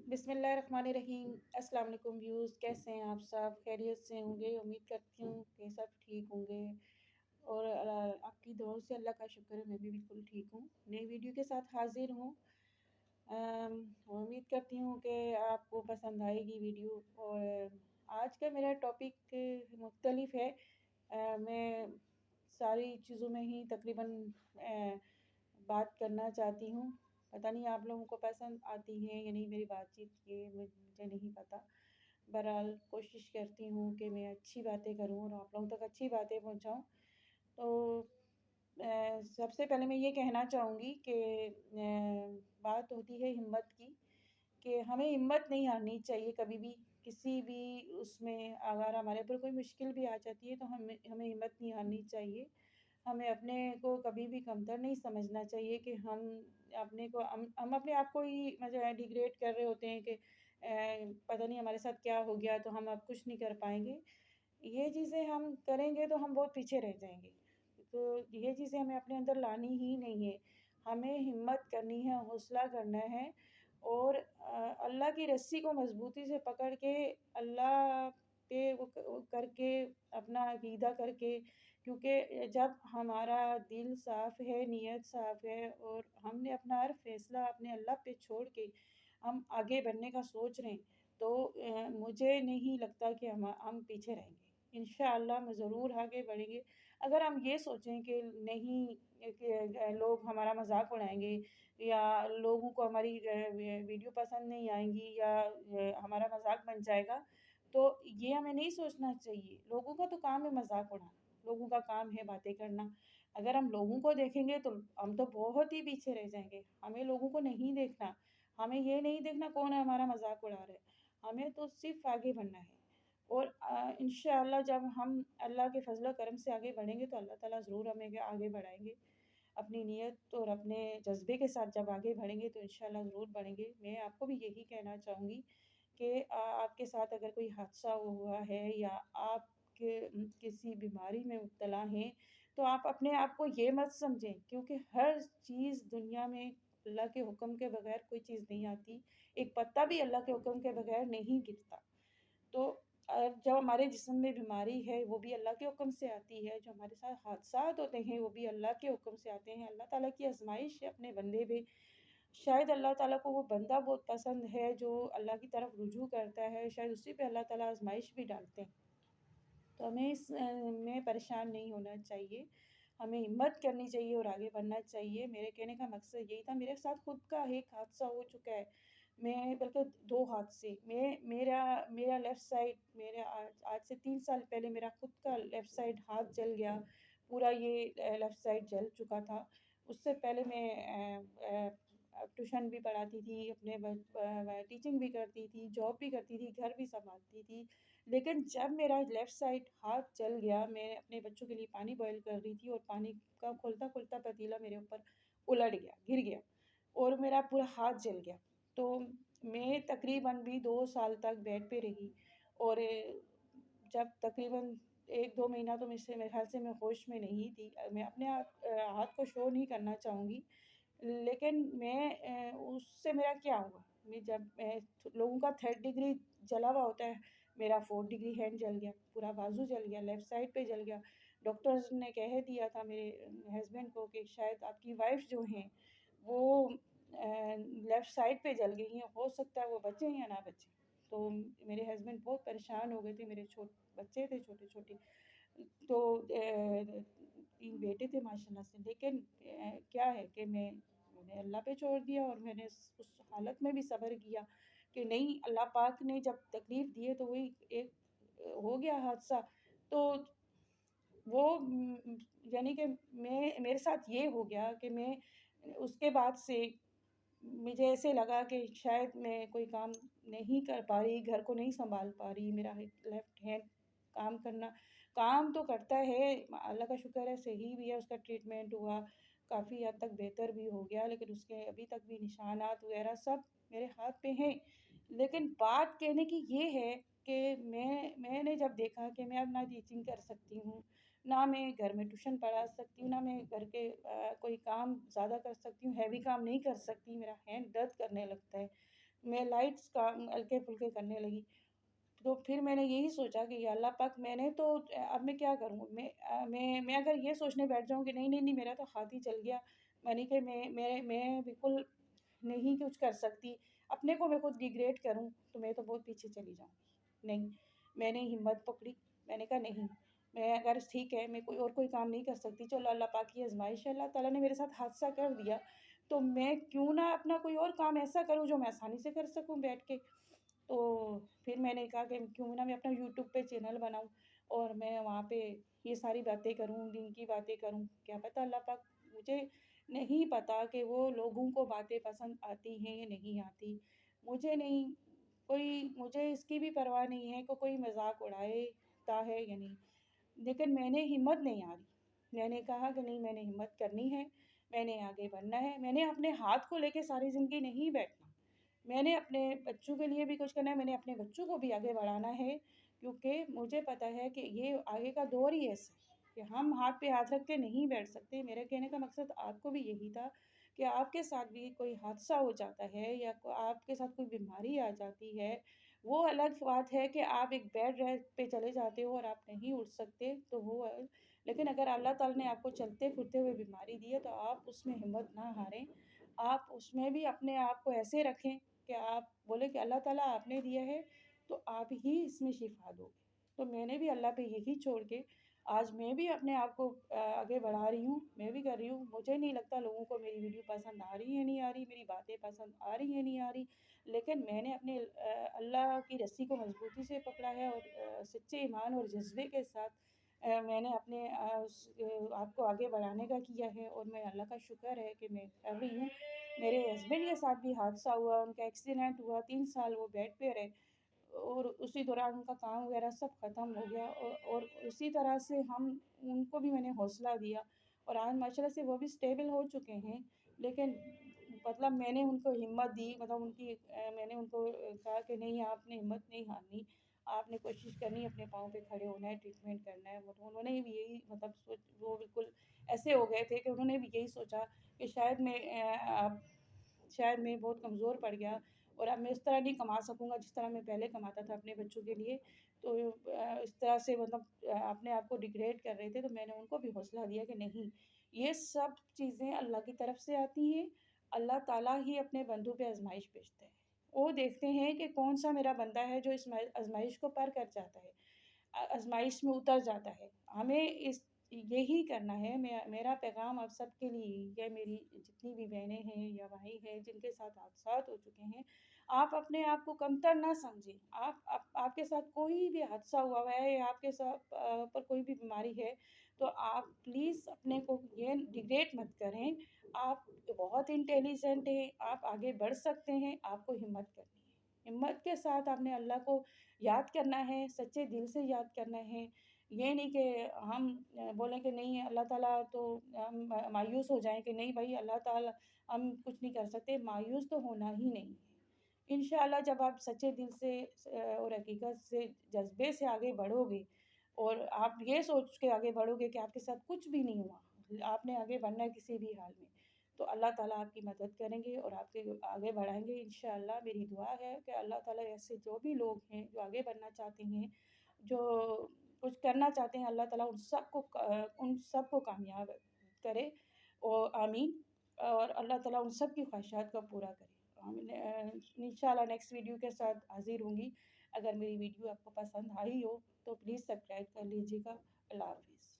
بسم اللہ الرحمن الرحیم۔ السلام علیکم ویوز، کیسے ہیں آپ سب؟ خیریت سے ہوں گے، امید کرتی ہوں کہ سب ٹھیک ہوں گے اور آپ کی دعاؤں سے اللہ کا شکر ہے میں بھی بالکل ٹھیک ہوں۔ نئی ویڈیو کے ساتھ حاضر ہوں۔ امید کرتی ہوں کہ آپ کو پسند آئے گی ویڈیو، اور آج کا میرا ٹاپک مختلف ہے۔ میں ساری چیزوں میں ہی تقریباً بات کرنا چاہتی ہوں۔ پتہ نہیں آپ لوگوں کو پسند آتی ہیں یا نہیں میری بات چیت، یہ مجھے نہیں پتہ۔ بہرحال کوشش کرتی ہوں کہ میں اچھی باتیں کروں اور آپ لوگوں تک اچھی باتیں پہنچاؤں۔ تو سب سے پہلے میں یہ کہنا چاہوں گی کہ بات ہوتی ہے ہمت کی، کہ ہمیں ہمت نہیں ہارنی چاہیے کبھی بھی، کسی بھی اس میں اگر ہمارے اوپر کوئی مشکل بھی آ جاتی ہے تو ہمیں ہمت نہیں ہارنی چاہیے۔ ہمیں اپنے کو کبھی بھی کمتر نہیں سمجھنا چاہیے کہ ہم اپنے آپ کو ہی ڈیگریڈ کر رہے ہوتے ہیں کہ پتہ نہیں ہمارے ساتھ کیا ہو گیا تو ہم اب کچھ نہیں کر پائیں گے۔ یہ چیزیں ہم کریں گے تو ہم بہت پیچھے رہ جائیں گے، تو یہ چیزیں ہمیں اپنے اندر لانی ہی نہیں ہے۔ ہمیں ہمت کرنی ہے، حوصلہ کرنا ہے، اور اللہ کی رسی کو مضبوطی سے پکڑ کے اللہ پہ وہ کر کے اپنا عقیدہ کر کے، کیونکہ جب ہمارا دل صاف ہے، نیت صاف ہے، اور ہم نے اپنا ہر فیصلہ اپنے اللہ پہ چھوڑ کے ہم آگے بڑھنے کا سوچ رہے ہیں، تو مجھے نہیں لگتا کہ ہم پیچھے رہیں گے۔ انشاءاللہ ہم ضرور آگے بڑھیں گے۔ اگر ہم یہ سوچیں کہ نہیں، کہ لوگ ہمارا مذاق اڑائیں گے یا لوگوں کو ہماری ویڈیو پسند نہیں آئیں گی یا ہمارا مذاق بن جائے گا، تو یہ ہمیں نہیں سوچنا چاہیے۔ لوگوں کا تو کام ہے مذاق اڑانا، لوگوں کا کام ہے باتیں کرنا۔ اگر ہم لوگوں کو دیکھیں گے تو ہم تو بہت ہی پیچھے رہ جائیں گے۔ ہمیں لوگوں کو نہیں دیکھنا، ہمیں یہ نہیں دیکھنا کون ہمارا مذاق اڑا رہا ہے، ہمیں تو صرف آگے بڑھنا ہے۔ اور انشاءاللہ جب ہم اللہ کے فضل و کرم سے آگے بڑھیں گے تو اللہ تعالیٰ ضرور ہمیں آگے بڑھائیں گے۔ اپنی نیت اور اپنے جذبے کے ساتھ جب آگے بڑھیں گے تو انشاءاللہ ضرور بڑھیں گے۔ میں آپ کو بھی یہی کہنا چاہوں گی کہ آپ کے ساتھ اگر کوئی حادثہ ہوا ہے یا آپ کے کسی بیماری میں مبتلا ہیں تو آپ اپنے آپ کو یہ مت سمجھیں، کیونکہ ہر چیز دنیا میں اللہ کے حکم کے بغیر کوئی چیز نہیں آتی۔ ایک پتا بھی اللہ کے حکم کے بغیر نہیں گرتا۔ تو جو ہمارے جسم میں بیماری ہے وہ بھی اللہ کے حکم سے آتی ہے، جو ہمارے ساتھ حادثات ہوتے ہیں وہ بھی اللہ کے حکم سے آتے ہیں۔ اللہ تعالیٰ کی آزمائش ہے اپنے بندے پہ۔ شاید اللہ تعالیٰ کو وہ بندہ بہت پسند ہے جو اللہ کی طرف رجوع کرتا ہے، شاید اسی پہ اللہ تعالیٰ آزمائش بھی ڈالتے ہیں۔ تو ہمیں اس میں پریشان نہیں ہونا چاہیے، ہمیں ہمت کرنی چاہیے اور آگے بڑھنا چاہیے۔ میرے کہنے کا مقصد یہی تھا۔ میرے ساتھ خود کا ایک حادثہ ہو چکا ہے، میں بلکہ 2 حادثے، میرا لیفٹ سائڈ، آج سے 3 سال پہلے میرا خود کا لیفٹ سائڈ ہاتھ جل گیا، پورا یہ لیفٹ سائڈ جل چکا تھا۔ اس سے پہلے میں ٹیوشن بھی پڑھاتی تھی، اپنے ٹیچنگ بھی کرتی تھی، جاب بھی کرتی تھی، گھر بھی سنبھالتی تھی، لیکن جب میرا لیفٹ سائڈ ہاتھ جل گیا، میں اپنے بچوں کے لیے پانی بوائل کر رہی تھی اور پانی کا کھولتا کھولتا پتیلا میرے اوپر الٹ گیا، گر گیا، اور میرا پورا ہاتھ جل گیا۔ تو میں تقریباً بھی 2 سال تک بیڈ پہ رہی، اور جب تقریباً 1-2 مہینہ تو میرے خیال سے میں ہوش میں نہیں تھی۔ میں اپنے ہاتھ کو شو نہیں کرنا چاہوں گی، لیکن اس سے میرا کیا ہوا، میں لوگوں کا 3rd ڈگری جلا ہوا ہوتا ہے، میرا 4th ڈگری ہینڈ جل گیا، پورا بازو جل گیا، لیفٹ سائڈ پہ جل گیا۔ ڈاکٹرز نے کہہ دیا تھا میرے ہسبینڈ کو کہ شاید آپ کی وائف جو ہیں وہ لیفٹ سائڈ پہ جل گئی ہیں، ہو سکتا ہے وہ بچیں یا نہ بچیں۔ تو میرے ہسبینڈ بہت پریشان ہو گئے تھے، میرے بچے تھے چھوٹے چھوٹے، تو 3 بیٹے تھے ماشاء اللہ سے، لیکن کیا ہے کہ میں نے اللہ پہ چھوڑ دیا، اور میں نے اس حالت میں بھی صبر کیا کہ نہیں، اللہ پاک نے جب تکلیف دی ہے تو وہی ایک ہو گیا حادثہ، تو وہ یعنی کہ میرے ساتھ یہ ہو گیا کہ میں اس کے بعد سے مجھے ایسے لگا کہ شاید میں کوئی کام نہیں کر پا رہی، گھر کو نہیں سنبھال پا رہی، میرا لیفٹ ہینڈ کام تو کرتا ہے، اللہ کا شکر ہے، صحیح بھی ہے، اس کا ٹریٹمنٹ ہوا، کافی حد تک بہتر بھی ہو گیا، لیکن اس کے ابھی تک بھی نشانات وغیرہ سب میرے ہاتھ پہ ہیں۔ لیکن بات کہنے کی یہ ہے کہ میں نے جب دیکھا کہ میں اب نہ ٹیچنگ کر سکتی ہوں، نہ میں گھر میں ٹیوشن پڑھا سکتی ہوں، نہ میں گھر کے کوئی کام زیادہ کر سکتی ہوں، ہیوی کام نہیں کر سکتی، میرا ہینڈ درد کرنے لگتا ہے، میں لائٹس کام ہلکے پھلکے کرنے لگی۔ تو پھر میں نے یہی سوچا کہ یا اللہ پاک میں نے تو اب میں کیا کروں؟ میں اگر یہ سوچنے بیٹھ جاؤں کہ نہیں نہیں نہیں میرا تو ہاتھ ہی چل گیا، یعنی کہ میں بالکل نہیں کچھ کر سکتی، اپنے کو میں خود ڈیگریڈ کروں تو میں تو بہت پیچھے چلی جاؤں گی۔ نہیں، میں نے ہمت پکڑی، میں نے کہا نہیں، میں اگر ٹھیک ہے میں کوئی کام نہیں کر سکتی، چلو اللہ پاک کی آزمائش ہے، اللہ تعالیٰ نے میرے ساتھ حادثہ کر دیا تو میں کیوں نہ اپنا کوئی اور کام ایسا کروں جو میں آسانی سے کر سکوں بیٹھ کے۔ تو پھر میں نے کہا کہ کیوں نہ میں اپنا یوٹیوب پہ چینل بناؤں اور میں وہاں پہ یہ ساری باتیں کروں، دین کی باتیں کروں۔ کیا پتہ اللہ پاک، مجھے نہیں پتا کہ وہ لوگوں کو باتیں پسند آتی ہیں یا نہیں آتی، مجھے نہیں، مجھے اس کی بھی پرواہ نہیں ہے کہ کوئی مذاق اڑائےتا ہے یا نہیں، لیکن میں نے ہمت نہیں ہاری۔ میں نے کہا کہ نہیں، میں نے ہمت کرنی ہے، میں نے آگے بڑھنا ہے، میں نے اپنے ہاتھ کو لے کے ساری زندگی نہیں بیٹھنا، میں نے اپنے بچوں کے لیے بھی کچھ کرنا ہے، میں نے اپنے بچوں کو بھی آگے بڑھانا ہے، کیونکہ مجھے پتہ ہے کہ یہ آگے کا دور ہی ایسا ہے کہ ہم ہاتھ پہ ہاتھ رکھ کے نہیں بیٹھ سکتے۔ میرے کہنے کا مقصد آپ کو بھی یہی تھا کہ آپ کے ساتھ بھی کوئی حادثہ ہو جاتا ہے یا آپ کے ساتھ کوئی بیماری آ جاتی ہے، وہ الگ بات ہے کہ آپ ایک بیڈ ریسٹ پہ چلے جاتے ہو اور آپ نہیں اٹھ سکتے تو وہ، لیکن اگر اللہ تعالیٰ نے آپ کو چلتے پھرتے ہوئے بیماری دی ہے تو آپ اس میں ہمت نہ ہاریں، آپ اس میں بھی اپنے آپ کو ایسے رکھیں کہ آپ بولے کہ اللہ تعالیٰ آپ نے دیا ہے تو آپ ہی اس میں شفا دو گے۔ تو میں نے بھی اللہ پہ یہی چھوڑ کے آج میں بھی اپنے آپ کو آگے بڑھا رہی ہوں، میں بھی کر رہی ہوں۔ مجھے نہیں لگتا لوگوں کو میری ویڈیو پسند آ رہی ہے نہیں آ رہی، میری باتیں پسند آ رہی ہیں نہیں آ رہی، لیکن میں نے اپنے اللہ کی رسی کو مضبوطی سے پکڑا ہے اور سچے ایمان اور جذبے کے ساتھ میں نے اپنے آپ کو آگے بڑھانے کا کیا ہے، اور میں اللہ کا شکر ہے کہ میں کر رہی ہوں۔ میرے ہسبینڈ کے ساتھ بھی حادثہ ہوا، ان کا ایکسیڈنٹ ہوا، 3 سال وہ بیڈ پہ رہے اور اسی دوران ان کا کام وغیرہ سب ختم ہو گیا، اور اسی طرح سے ان کو بھی میں نے حوصلہ دیا اور آج ماشاء اللہ سے وہ بھی اسٹیبل ہو چکے ہیں، لیکن مطلب میں نے ان کو ہمت دی، مطلب میں نے ان کو کہا کہ نہیں آپ نے ہمت نہیں ہارنی، آپ نے کوشش کرنی ہے، اپنے پاؤں پہ کھڑے ہونا ہے، ٹریٹمنٹ کرنا ہے۔ انہوں نے بھی یہی مطلب وہ بالکل ایسے ہو گئے تھے کہ انہوں نے بھی یہی سوچا کہ شاید میں بہت کمزور پڑ گیا اور اب میں اس طرح نہیں کما سکوں گا جس طرح میں پہلے کماتا تھا اپنے بچوں کے لیے، تو اس طرح سے مطلب اپنے آپ کو ڈیگریڈ کر رہے تھے۔ تو میں نے ان کو بھی حوصلہ دیا کہ نہیں، یہ سب چیزیں اللہ کی طرف سے آتی ہیں، اللہ تعالیٰ ہی اپنے بندوں پہ آزمائش بھیجتے ہیں، وہ دیکھتے ہیں کہ کون سا میرا بندہ ہے جو اس آزمائش کو پار کر جاتا ہے، آزمائش میں اتر جاتا ہے۔ ہمیں یہی کرنا ہے۔ میرا پیغام آپ سب کے لیے یا میری جتنی بھی بہنیں ہیں یا بھائی ہیں جن کے ساتھ حادثات ہو چکے ہیں، آپ اپنے آپ کو کمتر نہ سمجھیں۔ آپ کے ساتھ کوئی بھی حادثہ ہوا ہے یا آپ کے ساتھ پر کوئی بھی بیماری ہے تو آپ پلیز اپنے کو یہ ڈیگریڈ مت کریں، آپ بہت انٹیلیجنٹ ہیں، آپ آگے بڑھ سکتے ہیں، آپ کو ہمت کرنی ہے، ہمت کے ساتھ آپ نے اللہ کو یاد کرنا ہے، سچے دل سے یاد کرنا ہے۔ یہ نہیں کہ ہم بولیں کہ نہیں اللہ تعالیٰ تو ہم مایوس ہو جائیں کہ نہیں بھائی اللہ تعالیٰ ہم کچھ نہیں کر سکتے، مایوس تو ہونا ہی نہیں ہے۔ انشاءاللہ جب آپ سچے دل سے اور حقیقت سے جذبے سے آگے بڑھو گے اور آپ یہ سوچ کے آگے بڑھو گے کہ آپ کے ساتھ کچھ بھی نہیں ہوا، آپ نے آگے بڑھنا ہے کسی بھی حال میں، تو اللہ تعالیٰ آپ کی مدد کریں گے اور آپ کے آگے بڑھائیں گے انشاءاللہ۔ میری دعا ہے کہ اللہ تعالیٰ ایسے جو بھی لوگ ہیں جو آگے بڑھنا چاہتے ہیں، جو کچھ کرنا چاہتے ہیں، اللہ تعالیٰ ان سب کو کامیاب کرے، اور آمین، اور اللہ تعالیٰ ان سب کی خواہشات کو پورا کرے۔ انشاءاللہ نیکسٹ ویڈیو کے ساتھ حاضر ہوں گی۔ اگر میری ویڈیو آپ کو پسند آئی ہو تو پلیز سبسکرائب کر لیجیے گا۔ اللہ حافظ۔